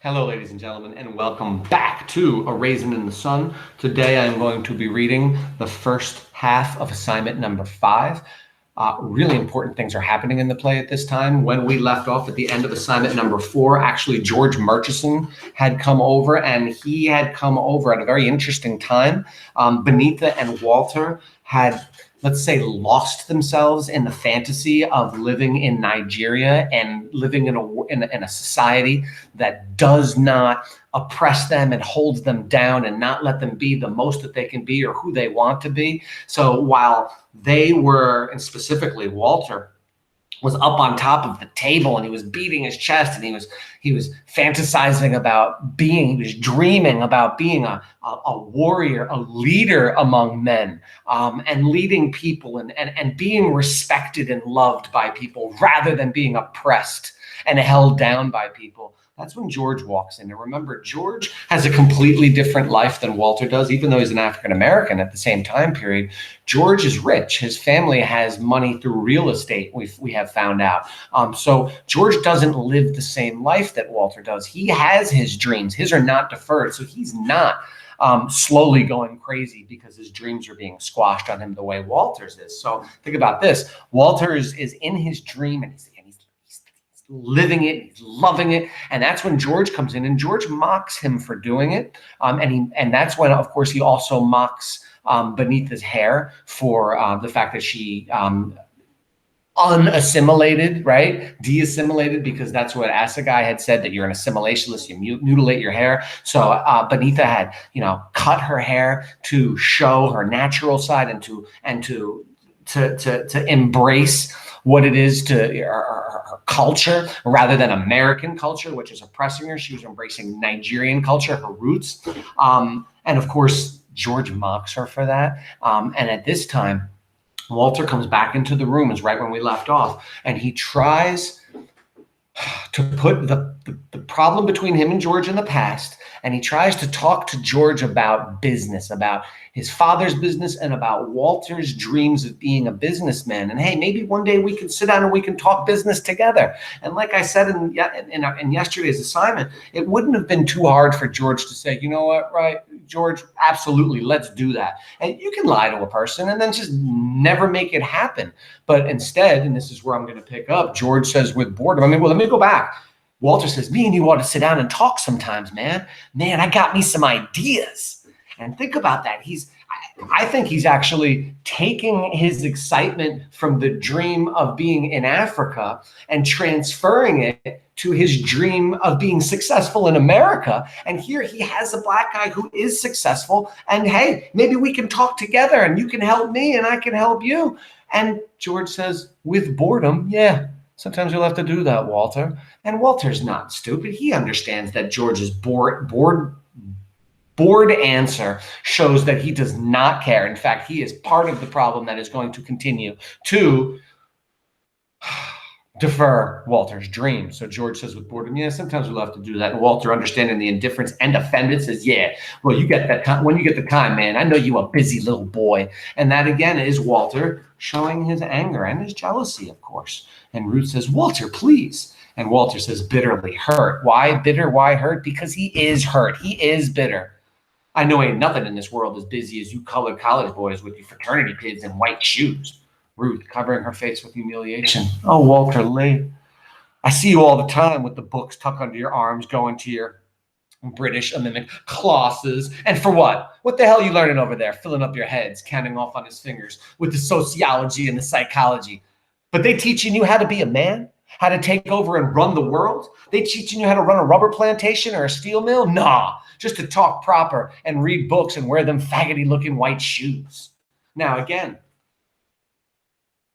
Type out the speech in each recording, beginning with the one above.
Hello, ladies and gentlemen, and welcome back to A Raisin in the Sun. Today I'm going to be reading the first half of assignment number 5. Really important things are happening in the play at this time. When we left off at the end of assignment number 4, actually, George Murchison had come over, and he had come over at a very interesting time. Benita and Walter had, let's say, lost themselves in the fantasy of living in Nigeria and living in a society that does not oppress them and holds them down and not let them be the most that they can be or who they want to be. So while they were, and specifically Walter, was up on top of the table and he was beating his chest and he was fantasizing about being, he was dreaming about being a warrior, a leader among men, and leading people and being respected and loved by people rather than being oppressed and held down by people. That's when George walks in. And remember, George has a completely different life than Walter does, even though he's an African American at the same time period. George is rich. His family has money through real estate, we have found out. So George doesn't live the same life that Walter does. He has his dreams. His are not deferred. So he's not slowly going crazy because his dreams are being squashed on him the way Walter's is. So think about this. Walter is in his dream and he's living it, he's loving it, and that's when George comes in, and George mocks him for doing it, and that's when, of course, he also mocks Benita's hair for the fact that she unassimilated, right? De-assimilated, because that's what Assegai had said, that you're an assimilationist, you mutilate your hair. So Benita had, cut her hair to show her natural side and to embrace what it is to her culture rather than American culture, which is oppressing her. She was embracing Nigerian culture, her roots. And of course, George mocks her for that. And at this time, Walter comes back into the room, is right when we left off, and he tries to put the problem between him and George in the past, and he tries to talk to George about business, about his father's business and about Walter's dreams of being a businessman. And hey, maybe one day we can sit down and we can talk business together. And like I said in yesterday's assignment, it wouldn't have been too hard for George to say, you know what, right, George, absolutely, let's do that. And you can lie to a person and then just never make it happen. But instead, and this is where I'm going to pick up, George says with boredom, let me go back. Walter says, me and you ought to sit down and talk sometimes, man. Man, I got me some ideas. And think about that. I think he's actually taking his excitement from the dream of being in Africa and transferring it to his dream of being successful in America. And here he has a black guy who is successful. And hey, maybe we can talk together and you can help me and I can help you. And George says, with boredom, yeah. Sometimes you'll have to do that, Walter. And Walter's not stupid. He understands that George's bored answer shows that he does not care. In fact, he is part of the problem that is going to continue to defer Walter's dreams. So George says with boredom, yeah, sometimes we'll have to do that. And Walter, understanding the indifference and offended, says, yeah, well, you get that time when you get the time, man. I know you a busy little boy. And that, again, is Walter showing his anger and his jealousy, of course. And Ruth says, Walter, please. And Walter says, bitterly hurt. Why bitter? Why hurt? Because he is hurt. He is bitter. I know ain't nothing in this world as busy as you colored college boys with your fraternity kids in white shoes. Ruth, covering her face with humiliation. Oh, Walter Lee, I see you all the time with the books tucked under your arms, going to your British mimic classes. And for what? What the hell are you learning over there? Filling up your heads, counting off on his fingers with the sociology and the psychology. But they teaching you how to be a man? How to take over and run the world? They teaching you how to run a rubber plantation or a steel mill? Nah, just to talk proper and read books and wear them faggoty-looking white shoes. Now, again,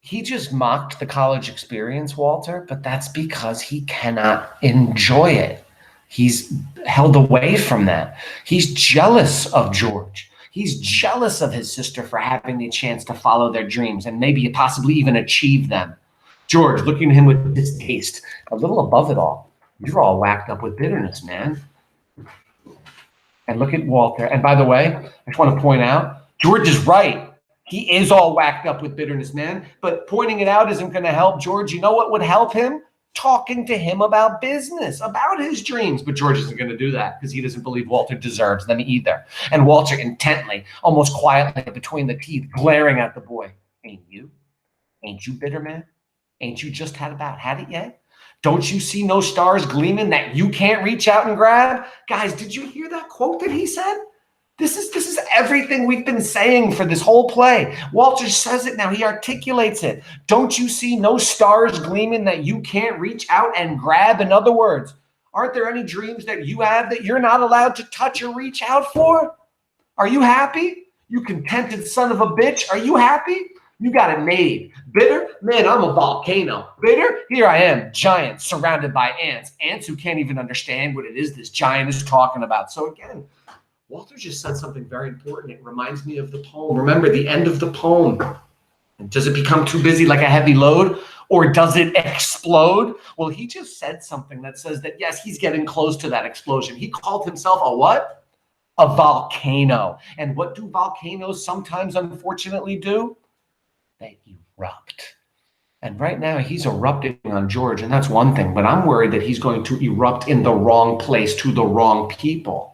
he just mocked the college experience, Walter, but that's because he cannot enjoy it. He's held away from that. He's jealous of George. He's jealous of his sister for having the chance to follow their dreams and maybe possibly even achieve them. George, looking at him with distaste, a little above it all. You're all whacked up with bitterness, man. And look at Walter. And by the way, I just want to point out, George is right. He is all whacked up with bitterness, man. But pointing it out isn't going to help George. You know what would help him? talking to him about business, about his dreams. But George isn't going to do that because he doesn't believe Walter deserves them either. And Walter intently, almost quietly between the teeth, glaring at the boy. Ain't you? Ain't you bitter, man? Ain't you just had it yet? Don't you see no stars gleaming that you can't reach out and grab? Guys, did you hear that quote that he said? This is everything we've been saying for this whole play. Walter says it now. He articulates it. Don't you see no stars gleaming that you can't reach out and grab? In other words, aren't there any dreams that you have that you're not allowed to touch or reach out for? Are you happy? You contented son of a bitch. Are you happy? You got it made. Bitter? Man, I'm a volcano. Bitter? Here I am, giant, surrounded by ants. Ants who can't even understand what it is this giant is talking about. So again, Walter just said something very important. It reminds me of the poem. Remember the end of the poem. Does it become too busy like a heavy load? Or does it explode? Well, he just said something that says that, yes, he's getting close to that explosion. He called himself a what? A volcano. And what do volcanoes sometimes, unfortunately, do? They erupt. And right now he's erupting on George, and that's one thing. But I'm worried that he's going to erupt in the wrong place to the wrong people.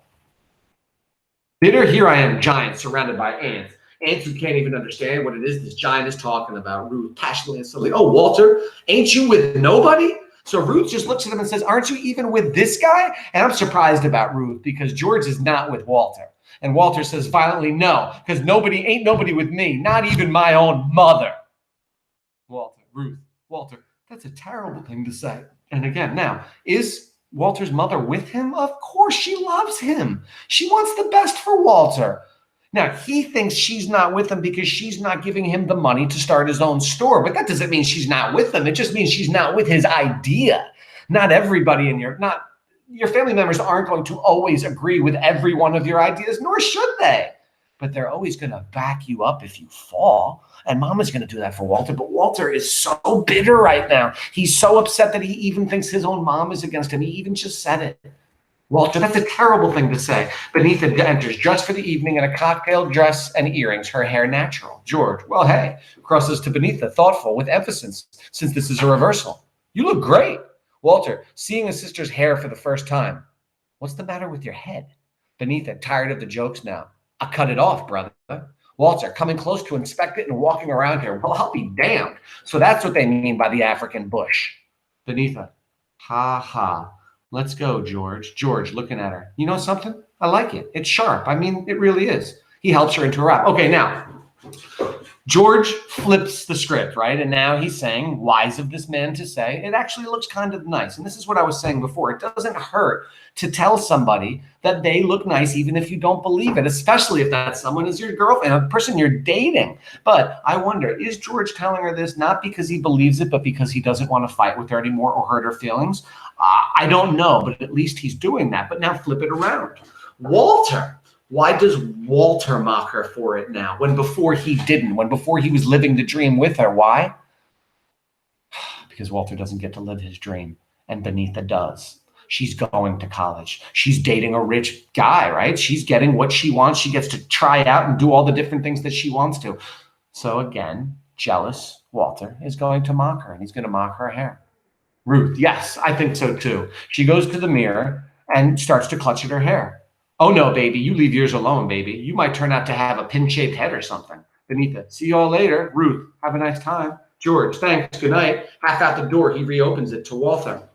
Bitter, here I am, giant, surrounded by ants. Ants who can't even understand what it is this giant is talking about. Ruth, passionately and slowly. Oh, Walter, ain't you with nobody? So Ruth just looks at him and says, aren't you even with this guy? And I'm surprised about Ruth because George is not with Walter. And Walter says violently, no, because ain't nobody with me, not even my own mother. Ruth, Walter, that's a terrible thing to say. And again, now, is Walter's mother with him? Of course she loves him. She wants the best for Walter. Now, he thinks she's not with him because she's not giving him the money to start his own store. But that doesn't mean she's not with him. It just means she's not with his idea. Not everybody in your family members aren't going to always agree with every one of your ideas, nor should they. But they're always going to back you up if you fall. And Mama's going to do that for Walter. But Walter is so bitter right now. He's so upset that he even thinks his own mom is against him. He even just said it. Walter, that's a terrible thing to say. Beneatha enters dressed for the evening in a cocktail dress and earrings, her hair natural. George, well, hey, crosses to Beneatha, thoughtful, with emphasis, since this is a reversal. You look great. Walter, seeing his sister's hair for the first time. What's the matter with your head? Beneatha, tired of the jokes now. I cut it off, brother. Walter, coming close to inspect it and walking around here. Well, I'll be damned. So that's what they mean by the African bush. Beneatha, ha ha. Let's go, George. George, looking at her. You know something? I like it. It's sharp. I mean, it really is. He helps her into a wrap. Okay, now, George flips the script, right? And now he's saying, wise of this man to say, it actually looks kind of nice. And this is what I was saying before. It doesn't hurt to tell somebody that they look nice, even if you don't believe it, especially if that someone is your girlfriend, a person you're dating. But I wonder, is George telling her this not because he believes it, but because he doesn't want to fight with her anymore or hurt her feelings? I don't know, but at least he's doing that. But now flip it around. Walter. Why does Walter mock her for it now when before he didn't, when before he was living the dream with her? Why? Because Walter doesn't get to live his dream and Beneatha does. She's going to college. She's dating a rich guy, right? She's getting what she wants. She gets to try out and do all the different things that she wants to. So again, jealous Walter is going to mock her and he's going to mock her hair. Ruth, yes, I think so too. She goes to the mirror and starts to clutch at her hair. Oh, no, baby, you leave yours alone, baby. You might turn out to have a pin-shaped head or something. Beneatha, see you all later. Ruth, have a nice time. George, thanks, good night. Half out the door, he reopens it to Walter.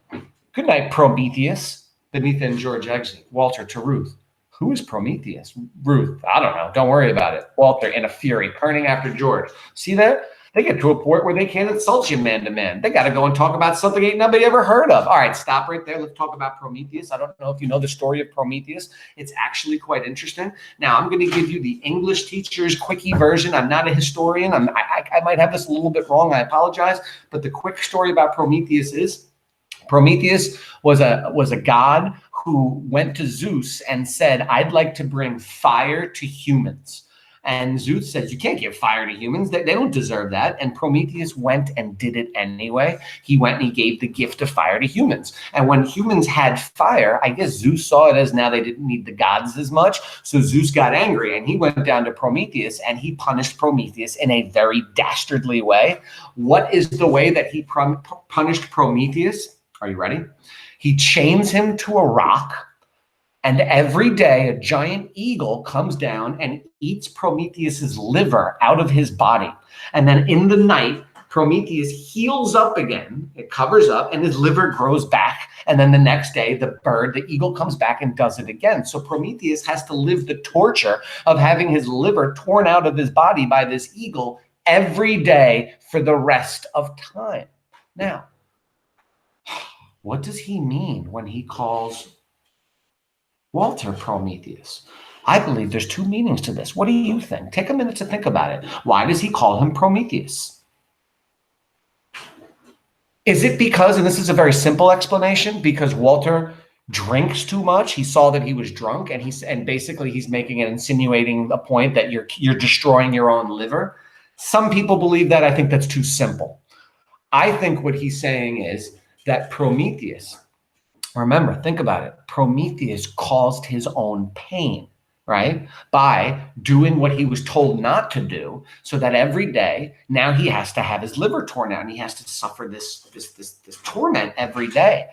Good night, Prometheus. Beneatha and George exit. Walter to Ruth. Who is Prometheus? Ruth, I don't know. Don't worry about it. Walter, in a fury, turning after George. See that? They get to a point where they can't insult you man to man. They got to go and talk about something ain't nobody ever heard of. All right, stop right there. Let's talk about Prometheus. I don't know if you know the story of Prometheus. It's actually quite interesting. Now, I'm going to give you the English teacher's quickie version. I'm not a historian. I might have this a little bit wrong. I apologize. But the quick story about Prometheus is Prometheus was a god who went to Zeus and said, I'd like to bring fire to humans. And Zeus says, you can't give fire to humans. They don't deserve that. And Prometheus went and did it anyway. He went and he gave the gift of fire to humans. And when humans had fire, I guess Zeus saw it as now they didn't need the gods as much. So Zeus got angry and he went down to Prometheus and he punished Prometheus in a very dastardly way. What is the way that he punished Prometheus? Are you ready? He chains him to a rock, and every day a giant eagle comes down and eats Prometheus's liver out of his body. And then in the night, Prometheus heals up again, it covers up, and his liver grows back. And then the next day, the eagle comes back and does it again. So Prometheus has to live the torture of having his liver torn out of his body by this eagle every day for the rest of time. Now, what does he mean when he calls Walter Prometheus? I believe there's two meanings to this. What do you think? Take a minute to think about it. Why does he call him Prometheus? Is it because, and this is a very simple explanation, because Walter drinks too much? He saw that he was drunk, and basically he's making and insinuating a point that you're destroying your own liver. Some people believe that. I think that's too simple. I think what he's saying is that Prometheus, remember, think about it. Prometheus caused his own pain, right? By doing what he was told not to do, so that every day now he has to have his liver torn out and he has to suffer this torment every day.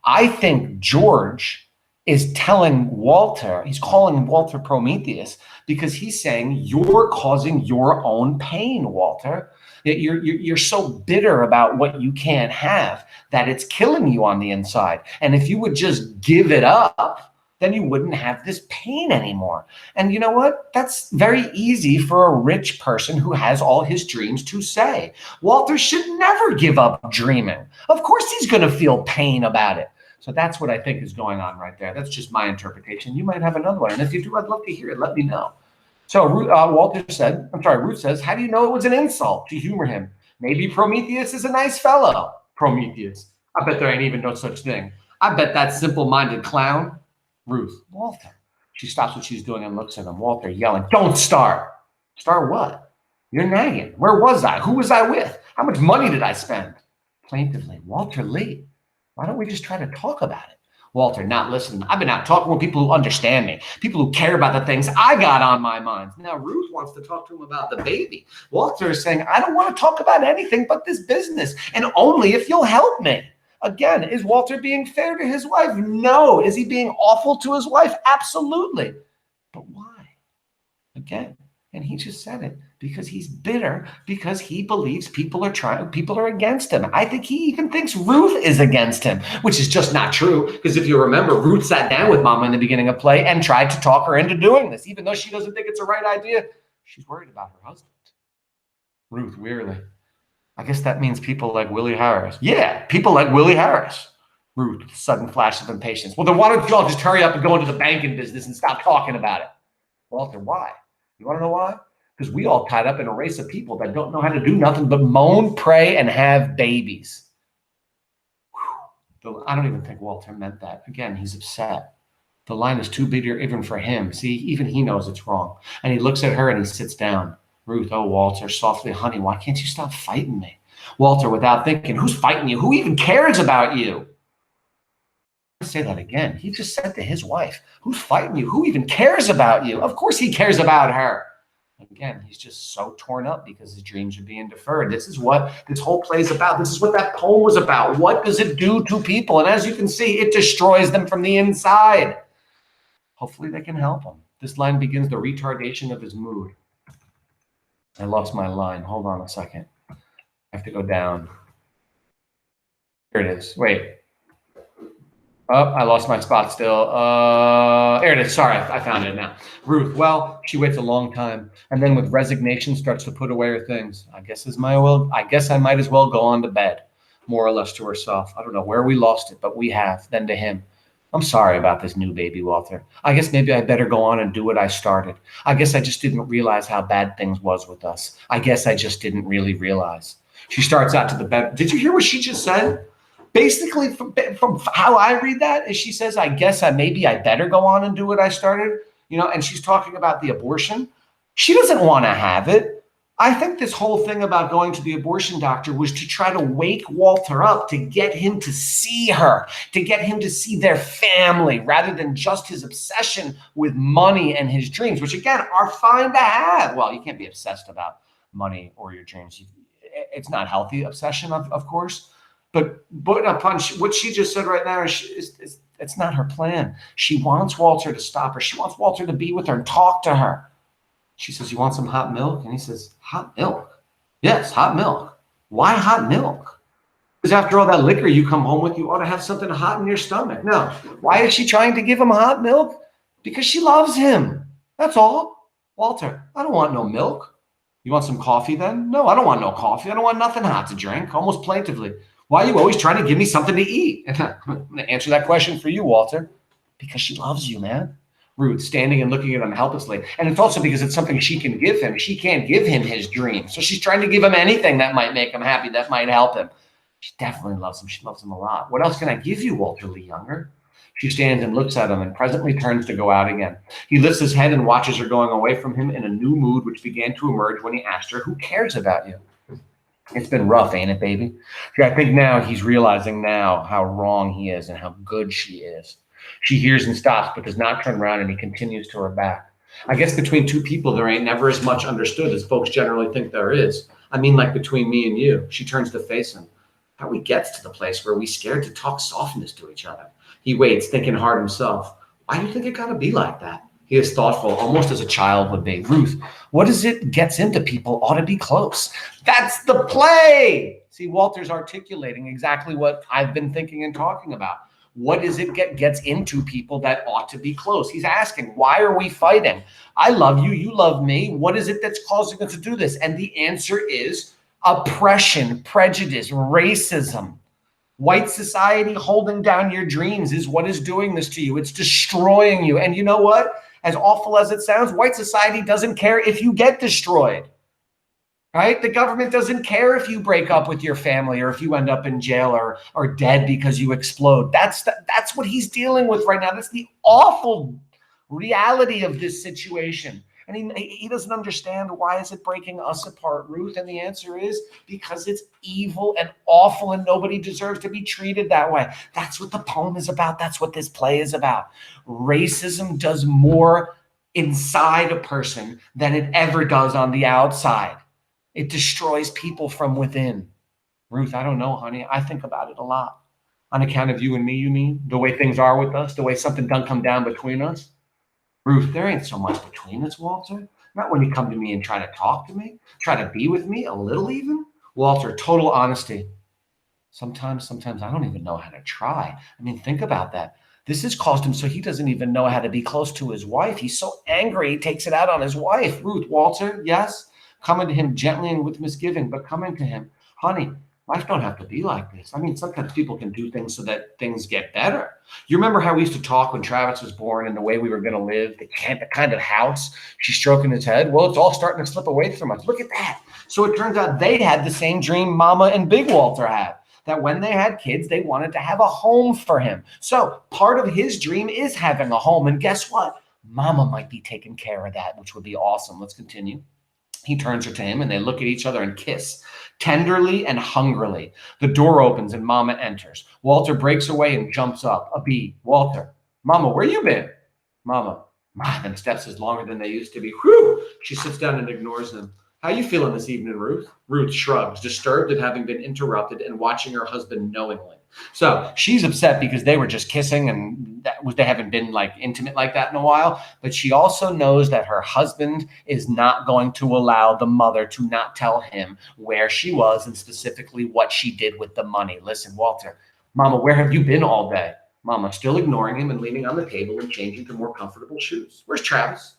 I think George is telling Walter, he's calling Walter Prometheus because he's saying, you're causing your own pain, Walter. You're so bitter about what you can't have that it's killing you on the inside. And if you would just give it up, then you wouldn't have this pain anymore. And you know what? That's very easy for a rich person who has all his dreams to say. Walter should never give up dreaming. Of course he's going to feel pain about it. So that's what I think is going on right there. That's just my interpretation. You might have another one. And if you do, I'd love to hear it. Let me know. So Ruth says, how do you know it was an insult to humor him? Maybe Prometheus is a nice fellow. Prometheus. I bet there ain't even no such thing. I bet that simple-minded clown. Ruth, Walter. She stops what she's doing and looks at him. Walter yelling, don't start. Start what? You're nagging. Where was I? Who was I with? How much money did I spend? Plaintively, Walter Lee, why don't we just try to talk about it? Walter, not listening. I've been out talking with people who understand me, people who care about the things I got on my mind. Now, Ruth wants to talk to him about the baby. Walter is saying, I don't want to talk about anything but this business, and only if you'll help me. Again, is Walter being fair to his wife? No. Is he being awful to his wife? Absolutely. But why? Again, and he just said it, because he's bitter, because he believes people are against him. I think he even thinks Ruth is against him, which is just not true, because if you remember, Ruth sat down with Mama in the beginning of play and tried to talk her into doing this, even though she doesn't think it's a right idea. She's worried about her husband. Ruth, wearily. I guess that means people like Willie Harris. Yeah, people like Willie Harris. Ruth, sudden flash of impatience. Well, then why don't you all just hurry up and go into the banking business and stop talking about it? Walter, why? You want to know why? Because we all tied up in a race of people that don't know how to do nothing but moan, pray, and have babies. Whew. I don't even think Walter meant that. Again, he's upset. The line is too big even for him. See, even he knows it's wrong. And he looks at her and he sits down. Ruth, oh, Walter, softly, honey, why can't you stop fighting me? Walter, without thinking, who's fighting you? Who even cares about you? I'll say that again. He just said to his wife, who's fighting you? Who even cares about you? Of course he cares about her. Again, he's just so torn up because his dreams are being deferred. This is what this whole play is about. This is what that poem was about. What does it do to people? And as you can see, it destroys them from the inside. Hopefully they can help him. This line begins the retardation of his mood. I lost my line. Hold on a second. I have to go down. Here it is. Wait. Oh, I lost my spot still. There it is. Sorry, I found it now. Ruth, well, she waits a long time, and then with resignation starts to put away her things. I guess I might as well go on to bed, more or less to herself. I don't know where we lost it, but we have. Then to him. I'm sorry about this new baby, Walter. I guess maybe I better go on and do what I started. I guess I just didn't realize how bad things was with us. I guess I just didn't really realize. She starts out to the bed. Did you hear what she just said? Basically, from how I read that, is she says, I guess maybe I better go on and do what I started. And she's talking about the abortion. She doesn't want to have it. I think this whole thing about going to the abortion doctor was to try to wake Walter up, to get him to see her, to get him to see their family, rather than just his obsession with money and his dreams, which again are fine to have. Well, you can't be obsessed about money or your dreams. It's not healthy obsession, of course. But upon what she just said right now, it's not her plan. She wants Walter to stop her. She wants Walter to be with her and talk to her. She says, "You want some hot milk?" And he says, "Hot milk? Yes, hot milk. Why hot milk? Because after all that liquor you come home with, you ought to have something hot in your stomach." No. Why is she trying to give him hot milk? Because she loves him. That's all. "Walter, I don't want no milk." "You want some coffee then?" "No, I don't want no coffee. I don't want nothing hot to drink," almost plaintively. "Why are you always trying to give me something to eat?" And I'm going to answer that question for you, Walter. Because she loves you, man. Ruth, standing and looking at him helplessly. And it's also because it's something she can give him. She can't give him his dream. So she's trying to give him anything that might make him happy, that might help him. She definitely loves him. She loves him a lot. "What else can I give you, Walter Lee Younger?" She stands and looks at him and presently turns to go out again. He lifts his head and watches her going away from him in a new mood which began to emerge when he asked her, "Who cares about you?" It's been rough, ain't it, baby? See, I think now he's realizing now how wrong he is and how good she is. She hears and stops, but does not turn around, and he continues to her back. I guess between two people, there ain't never as much understood as folks generally think there is. I mean, like between me and you. She turns to face him. How we gets to the place where we scared to talk softness to each other. He waits, thinking hard himself. Why do you think it gotta be like that? He is thoughtful, almost as a child would be. Ruth, what is it gets into people ought to be close? That's the play. See, Walter's articulating exactly what I've been thinking and talking about. What is it gets into people that ought to be close? He's asking, why are we fighting? I love you, you love me. What is it that's causing us to do this? And the answer is oppression, prejudice, racism. White society holding down your dreams is what is doing this to you. It's destroying you. And you know what? As awful as it sounds, white society doesn't care if you get destroyed. Right? The government doesn't care if you break up with your family or if you end up in jail or dead because you explode. That's what he's dealing with right now. That's the awful reality of this situation. And he doesn't understand, why is it breaking us apart, Ruth? And the answer is because it's evil and awful and nobody deserves to be treated that way. That's what the poem is about. That's what this play is about. Racism does more inside a person than it ever does on the outside. It destroys people from within. Ruth, I don't know, honey. I think about it a lot. On account of you and me, you mean? The way things are with us, the way something done come down between us? Ruth, there ain't so much between us, Walter. Not when you come to me and try to talk to me, try to be with me a little even. Walter, total honesty. Sometimes I don't even know how to try. I mean, think about that. This has caused him so he doesn't even know how to be close to his wife. He's so angry, he takes it out on his wife. Ruth, Walter, yes? Coming to him gently and with misgiving, but coming to him, honey, life don't have to be like this. I mean, sometimes people can do things so that things get better. You remember how we used to talk when Travis was born and the way we were going to live, the kind of house? She's stroking his head. Well, it's all starting to slip away from us. Look at that. So it turns out they had the same dream Mama and Big Walter had, that when they had kids, they wanted to have a home for him. So part of his dream is having a home. And guess what? Mama might be taking care of that, which would be awesome. Let's continue. He turns her to him and they look at each other and kiss tenderly and hungrily. The door opens and Mama enters. Walter breaks away and jumps up. A bee. Walter. Mama, where you been? Mama. Them steps is longer than they used to be. Whew. She sits down and ignores them. How you feeling this evening, Ruth? Ruth shrugs, disturbed at having been interrupted and watching her husband knowingly. So she's upset because they were just kissing and they haven't been like intimate like that in a while. But she also knows that her husband is not going to allow the mother to not tell him where she was and specifically what she did with the money. Listen, Walter, Mama, where have you been all day? Mama, still ignoring him and leaning on the table and changing to more comfortable shoes. Where's Travis?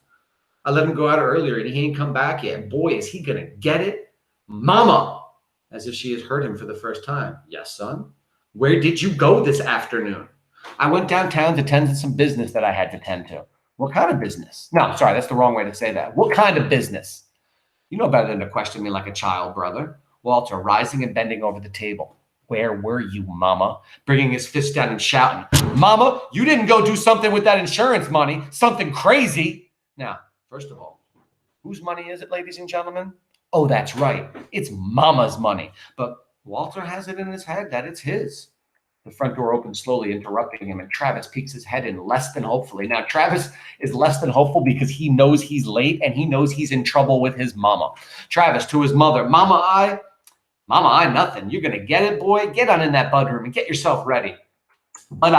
I let him go out earlier and he ain't come back yet. Boy, is he going to get it. Mama, as if she has heard him for the first time. Yes, son. Where did you go this afternoon? I went downtown to tend to some business that I had to tend to. What kind of business? No, sorry, that's the wrong way to say that. What kind of business? You know better than to question me like a child, brother. Walter, rising and bending over the table. Where were you, Mama? Bringing his fist down and shouting. Mama, you didn't go do something with that insurance money. Something crazy. Now, first of all, whose money is it, ladies and gentlemen? Oh, that's right. It's Mama's money. But Walter has it in his head that it's his. The front door opens slowly, interrupting him, and Travis peeks his head in less than hopefully. Now, Travis is less than hopeful because he knows he's late and he knows he's in trouble with his mama. Travis to his mother. Mama, Mama, I nothing. You're going to get it, boy. Get on in that bedroom and get yourself ready. But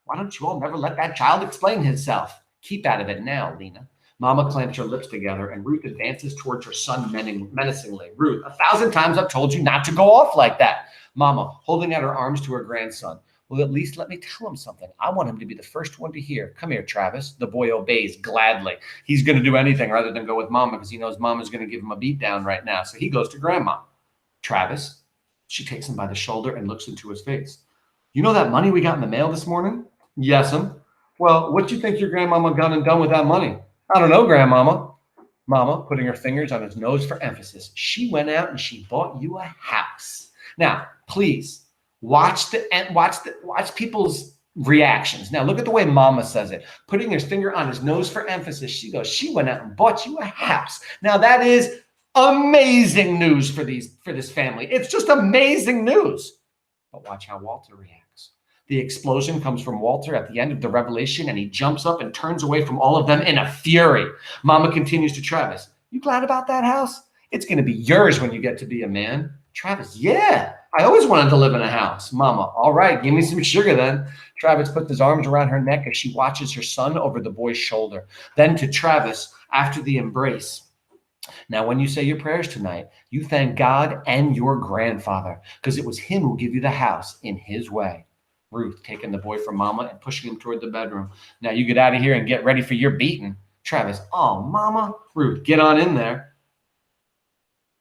why don't you all never let that child explain himself? Keep out of it now, Lena. Mama clamps her lips together, and Ruth advances towards her son menacingly. Ruth, 1,000 times I've told you not to go off like that. Mama, holding out her arms to her grandson. Well, at least let me tell him something. I want him to be the first one to hear. Come here, Travis. The boy obeys gladly. He's going to do anything rather than go with Mama because he knows Mama's going to give him a beat down right now. So he goes to Grandma. Travis, she takes him by the shoulder and looks into his face. You know that money we got in the mail this morning? Yes'm. Well, what do you think your grandmama gone and done with that money? I don't know, Grandmama. Mama, putting her fingers on his nose for emphasis. She went out and she bought you a house. Now, please watch people's reactions. Now, look at the way Mama says it. Putting his finger on his nose for emphasis. She goes, she went out and bought you a house. Now, that is amazing news for this family. It's just amazing news. But watch how Walter reacts. The explosion comes from Walter at the end of the revelation, and he jumps up and turns away from all of them in a fury. Mama continues to Travis, you glad about that house? It's going to be yours when you get to be a man. Travis, yeah, I always wanted to live in a house. Mama, all right, give me some sugar then. Travis puts his arms around her neck as she watches her son over the boy's shoulder. Then to Travis, after the embrace. Now, when you say your prayers tonight, you thank God and your grandfather because it was him who gave you the house in his way. Ruth taking the boy from Mama and pushing him toward the bedroom. Now you get out of here and get ready for your beating. Travis, oh, Mama. Ruth, get on in there.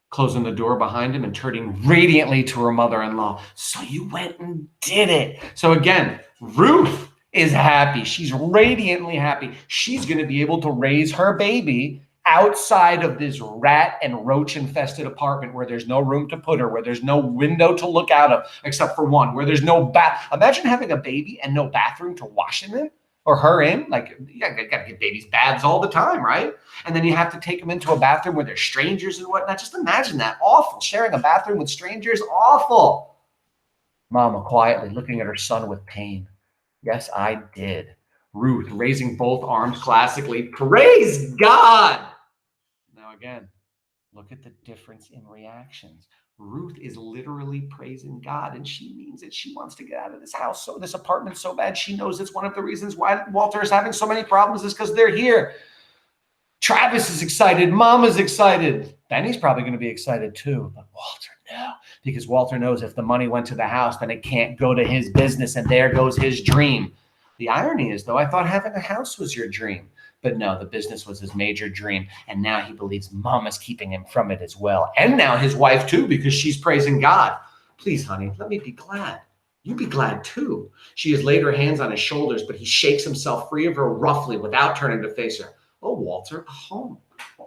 Closing the door behind him and turning radiantly to her mother-in-law. So you went and did it. So again, Ruth is happy. She's radiantly happy. She's going to be able to raise her baby outside of this rat and roach infested apartment where there's no room to put her, where there's no window to look out of, except for one, where there's no bath. Imagine having a baby and no bathroom to wash him in or her in. Like, you got to get babies baths all the time, right? And then you have to take them into a bathroom where there's strangers and whatnot. Just imagine that. Awful. Sharing a bathroom with strangers, awful. Mama quietly looking at her son with pain. Yes, I did. Ruth raising both arms classically. Praise God. Now again, look at the difference in reactions. Ruth is literally praising God, and she means it. She wants to get out of this house, this apartment so bad. She knows it's one of the reasons why Walter is having so many problems is because they're here. Travis is excited. Mama's excited. Benny's probably going to be excited too, but Walter, no, because Walter knows if the money went to the house, then it can't go to his business, and there goes his dream. The irony is, though, I thought having a house was your dream. But no, the business was his major dream. And now he believes Mama's keeping him from it as well. And now his wife, too, because she's praising God. Please, honey, let me be glad. You be glad, too. She has laid her hands on his shoulders, but he shakes himself free of her roughly without turning to face her. Oh, Walter, a home.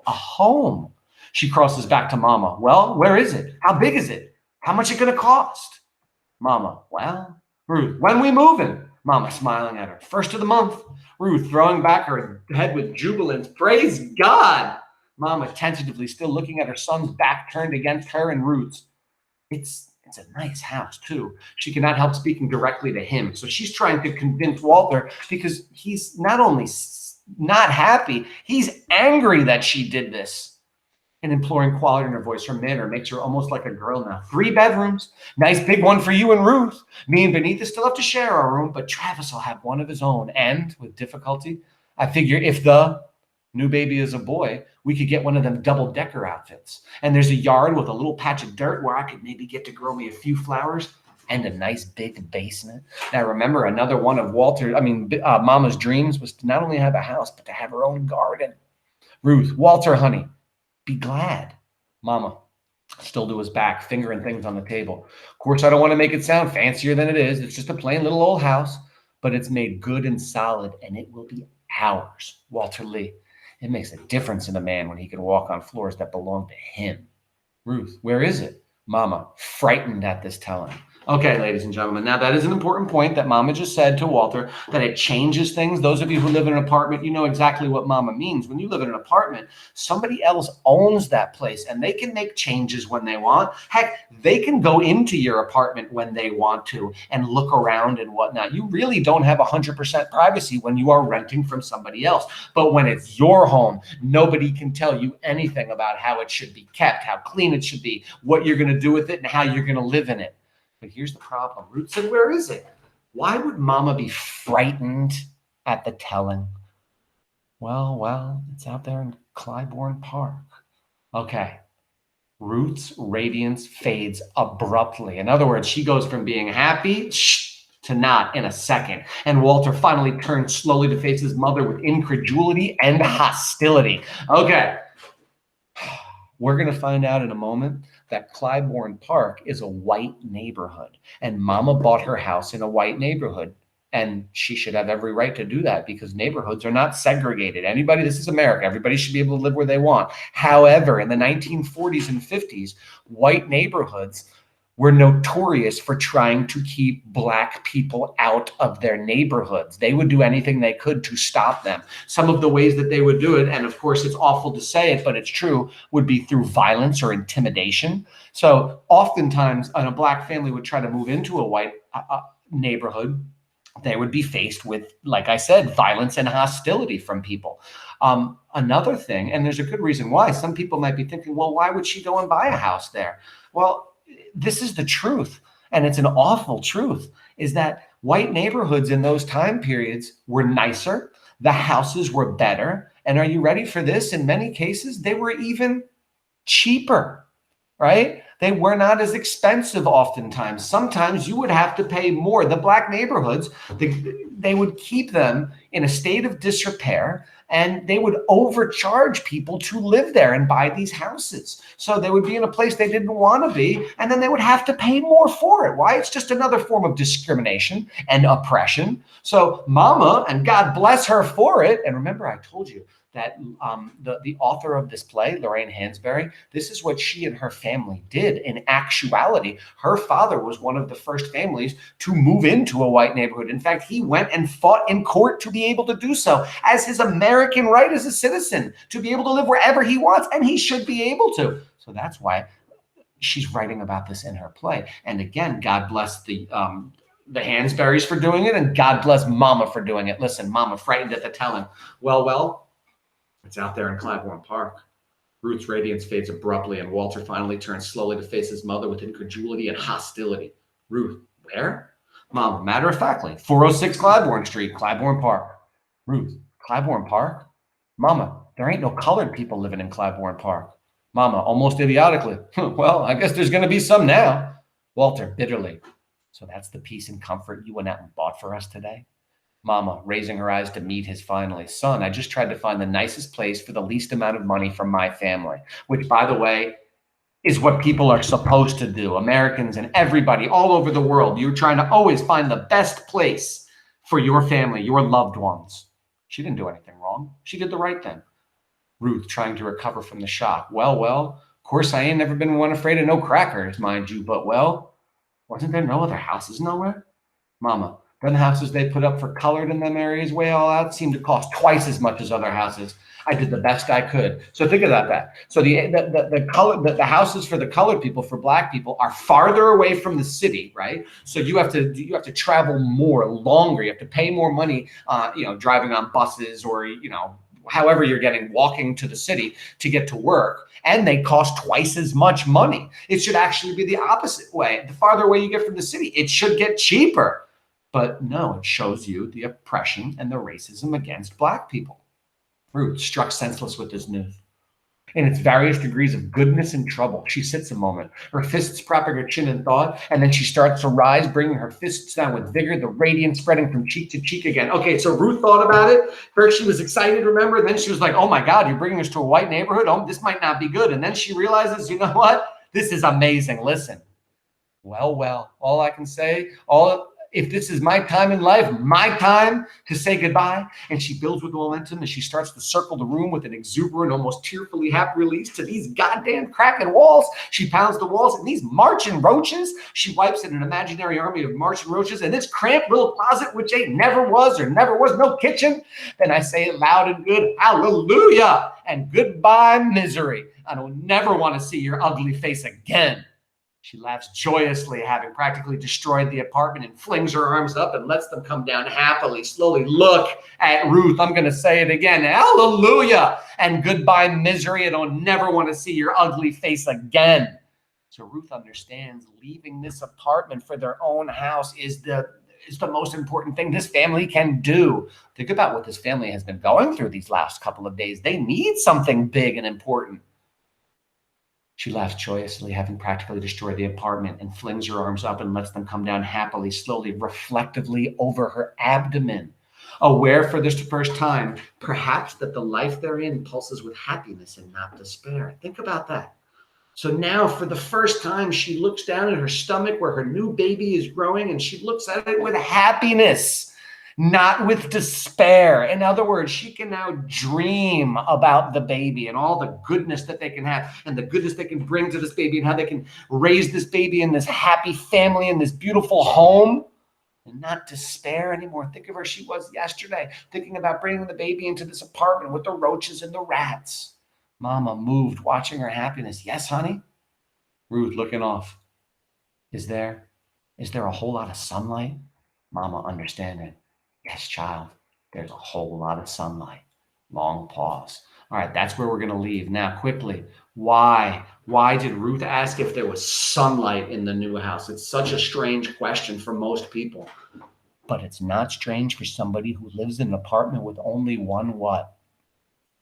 A home. She crosses back to Mama. Well, where is it? How big is it? How much is it going to cost? Mama, well, Ruth, when we moving? Mama smiling at her. First of the month. Ruth throwing back her head with jubilance. Praise God. Mama tentatively still looking at her son's back turned against her and Ruth's. It's a nice house, too. She cannot help speaking directly to him. So she's trying to convince Walter because he's not only not happy, he's angry that she did this. An imploring quality in her voice, her manner makes her almost like a girl now. 3 bedrooms, nice big one for you and Ruth. Me and Benita still have to share our room, but Travis will have one of his own. And with difficulty, I figure if the new baby is a boy, we could get one of them double-decker outfits. And there's a yard with a little patch of dirt where I could maybe get to grow me a few flowers and a nice big basement. Now, remember, another one of Mama's dreams was to not only have a house, but to have her own garden. Ruth, Walter, honey, be glad. Mama, still to his back, fingering things on the table. Of course, I don't want to make it sound fancier than it is. It's just a plain little old house, but it's made good and solid, and it will be ours. Walter Lee, it makes a difference in a man when he can walk on floors that belong to him. Ruth, where is it? Mama, frightened at this telling. Okay, ladies and gentlemen. Now, that is an important point that Mama just said to Walter, that it changes things. Those of you who live in an apartment, you know exactly what Mama means. When you live in an apartment, somebody else owns that place and they can make changes when they want. Heck, they can go into your apartment when they want to and look around and whatnot. You really don't have 100% privacy when you are renting from somebody else. But when it's your home, nobody can tell you anything about how it should be kept, how clean it should be, what you're going to do with it, and how you're going to live in it. But here's the problem. Ruth said, where is it? Why would Mama be frightened at the telling? Well, it's out there in Clybourne Park. Okay. Ruth's radiance fades abruptly. In other words, she goes from being happy to not in a second. And Walter finally turns slowly to face his mother with incredulity and hostility. Okay. We're going to find out in a moment that Clybourne Park is a white neighborhood, and Mama bought her house in a white neighborhood, and she should have every right to do that because neighborhoods are not segregated. This is America. Everybody should be able to live where they want. However, in the 1940s and 50s, white neighborhoods were notorious for trying to keep Black people out of their neighborhoods. They would do anything they could to stop them. Some of the ways that they would do it, and of course it's awful to say it, but it's true, would be through violence or intimidation. So oftentimes when a Black family would try to move into a white neighborhood, they would be faced with, like I said, violence and hostility from people. Another thing, and there's a good reason why, some people might be thinking, well, why would she go and buy a house there? Well, this is the truth, and it's an awful truth, is that white neighborhoods in those time periods were nicer, the houses were better, and are you ready for this? In many cases, they were even cheaper, right? They were not as expensive oftentimes. Sometimes you would have to pay more. The Black neighborhoods, they would keep them in a state of disrepair, and they would overcharge people to live there and buy these houses. So they would be in a place they didn't want to be, and then they would have to pay more for it. Why? It's just another form of discrimination and oppression. So Mama, and God bless her for it, and remember I told you that the author of this play, Lorraine Hansberry, this is what she and her family did. In actuality, her father was one of the first families to move into a white neighborhood. In fact, he went and fought in court to be able to do so as his American right as a citizen, to be able to live wherever he wants, and he should be able to. So that's why she's writing about this in her play. And again, God bless the Hansberrys for doing it, and God bless Mama for doing it. Listen, Mama frightened at the telling. Well, it's out there in Clybourne Park. Ruth's radiance fades abruptly, and Walter finally turns slowly to face his mother with incredulity and hostility. Ruth, where? Mama, matter-of-factly, 406 Clybourne Street, Clybourne Park. Ruth, Clybourne Park? Mama, there ain't no colored people living in Clybourne Park. Mama, almost idiotically, well, I guess there's going to be some now. Walter, bitterly, so that's the peace and comfort you went out and bought for us today? Mama, raising her eyes to meet his finally. Son, I just tried to find the nicest place for the least amount of money from my family, which, by the way, is what people are supposed to do. Americans and everybody all over the world, you're trying to always find the best place for your family, your loved ones. She didn't do anything wrong. She did the right thing. Ruth, trying to recover from the shock. Well, of course, I ain't never been one afraid of no crackers, mind you, but, well, wasn't there no other houses nowhere? Mama, them houses they put up for colored in them areas way all out seem to cost twice as much as other houses. I did the best I could. So think about that. So the houses for the colored people, for Black people, are farther away from the city, right? So you have to travel more, longer. You have to pay more money, driving on buses or however you're walking to the city to get to work, and they cost twice as much money. It should actually be the opposite way. The farther away you get from the city, it should get cheaper. But no, it shows you the oppression and the racism against Black people. Ruth, struck senseless with this news. In its various degrees of goodness and trouble, she sits a moment, her fists propping her chin in thought, and then she starts to rise, bringing her fists down with vigor, the radiance spreading from cheek to cheek again. Okay, so Ruth thought about it. First, she was excited, remember? Then she was like, oh my God, you're bringing us to a white neighborhood? Oh, this might not be good. And then she realizes, you know what? This is amazing. Listen. Well, all I can say, if this is my time in life, my time to say goodbye. And she builds with momentum and she starts to circle the room with an exuberant, almost tearfully happy release to these goddamn cracking walls. She pounds the walls and these marching roaches. She wipes in an imaginary army of marching roaches and this cramped little closet, which ain't never was no kitchen. Then I say it loud and good, hallelujah, and goodbye, misery. I don't never want to see your ugly face again. She laughs joyously, having practically destroyed the apartment, and flings her arms up and lets them come down happily, slowly. Look at Ruth. I'm going to say it again. Hallelujah. And goodbye, misery. I don't never want to see your ugly face again. So Ruth understands leaving this apartment for their own house is the most important thing this family can do. Think about what this family has been going through these last couple of days. They need something big and important. She laughs joyously, having practically destroyed the apartment, and flings her arms up and lets them come down happily, slowly, reflectively over her abdomen, aware for this first time, perhaps, that the life they're in pulses with happiness and not despair. Think about that. So now, for the first time, she looks down at her stomach where her new baby is growing, and she looks at it with happiness, not with despair. In other words, she can now dream about the baby and all the goodness that they can have and the goodness they can bring to this baby and how they can raise this baby in this happy family in this beautiful home and not despair anymore. Think of where she was yesterday, thinking about bringing the baby into this apartment with the roaches and the rats. Mama moved, watching her happiness. Yes, honey? Ruth looking off. Is there a whole lot of sunlight? Mama understanding. Yes, child, there's a whole lot of sunlight. Long pause. All right, that's where we're going to leave. Now, quickly, why? Why did Ruth ask if there was sunlight in the new house? It's such a strange question for most people. But it's not strange for somebody who lives in an apartment with only one what?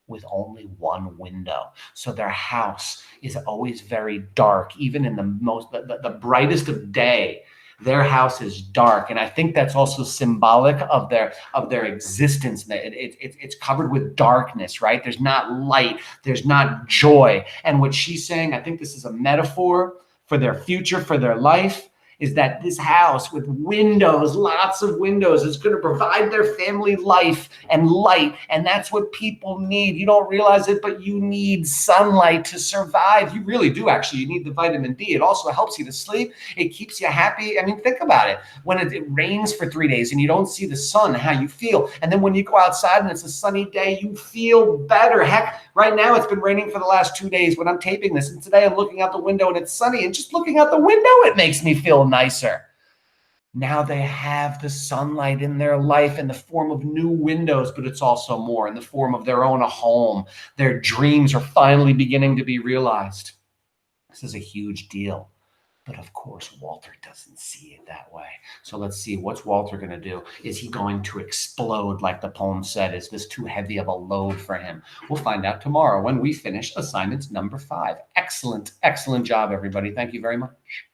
With only one window. So their house is always very dark, even in the brightest of day. Their house is dark, and I think that's also symbolic of their existence. It's covered with darkness, right? There's not light, there's not joy. And what she's saying, I think this is a metaphor for their future, for their life, is that this house with windows, lots of windows, is going to provide their family life and light. And that's what people need. You don't realize it, but you need sunlight to survive. You really do, actually. You need the vitamin D. It also helps you to sleep. It keeps you happy. I mean, think about it. When it rains for 3 days and you don't see the sun, how you feel. And then when you go outside and it's a sunny day, you feel better. Heck, right now it's been raining for the last 2 days when I'm taping this. And today I'm looking out the window and it's sunny. And just looking out the window, it makes me feel nicer. Now they have the sunlight in their life in the form of new windows, but it's also more in the form of their own home. Their dreams are finally beginning to be realized. This is a huge deal. But of course, Walter doesn't see it that way. So let's see, what's Walter going to do? Is he going to explode like the poem said? Is this too heavy of a load for him? We'll find out tomorrow when we finish assignment number 5. Excellent, excellent job, everybody. Thank you very much.